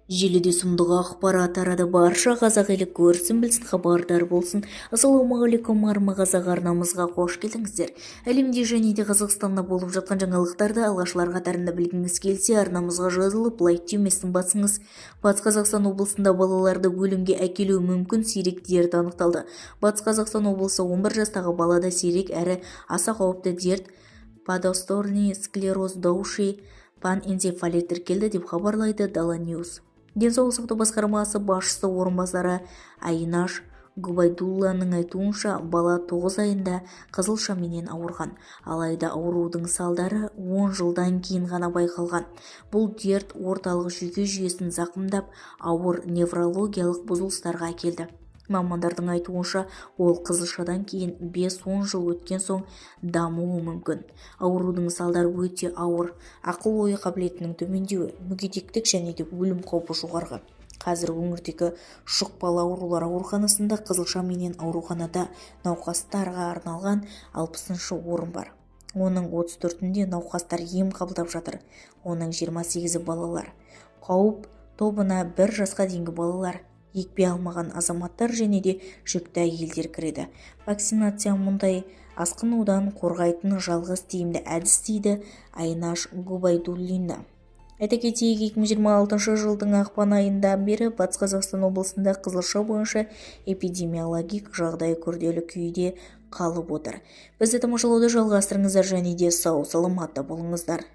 Желіде сұмдық ақпарат тарады, барша қазақ елі көрсін білсін, хабардар болсын. Ассалаумағалейкум, армы қазақ арнамызға қош келдіңіздер. Әлемде және де Қазақстанда болып жатқан жаңалықтарды алғашылар қатарында білгіңіз келсе, арнамызға жазылып лайк түймесін басыңыз. Батыс Қазақстан облысында балаларды өлімге әкелуі мүмкін сирек дерт анықталды. Батыс Қазақстан облысы 11 жастағы балада сирек әрі аса қауіпті дерт подосторный склероз дауши панэнцефалит тіркелді деп хабарлайды Дала Ньюс. Денсаулық сақтау басқармасы басшысы орынбасары Айнаш Губайдулланың айтуынша, бала 9 айында қызылшаменен ауырған, алайда аурудың салдары 10 жылдан кейін ғана байқалған. Бұл дерт орталық жүйке жүйесін зақымдап, ауыр неврологиялық бұзылыстарға әкелді. Мамандардың айтуынша, ол қызылшадан кейін 5-10 жыл өткен соң дамуы мүмкін. Аурудың салдары өте ауыр, ақыл-ой қабілетінің төмендеуі, мүгедектік және де өлім қаупі жоғары. Қазір өңірдегі жұқпалы аурулар ауруханасында қызылшаменен ауруханада науқастарға арналған 60-шы орын бар. Оның 34-інде науқастар ем қабылдап жатыр. Оның 28-і балалар. Қауіп тобына 1 жасқа дейінгі балалар, екпе алмаған азаматтар және де жүкті әйелдер кіреді. Вакцинация мұндай асқынудан қорғайтын жалғыз тиімді әдіс дейді Айнаш Губайдуллина. Айта кетейік, 2026 жылдың ақпан айында бері Батыс Қазақстан облысында қызылша бойынша эпидемиологик жағдай күрделі күйде қалып отыр. Бізді тамашалауды жалғастырыңыздар және де сау саламатта болыңыздар.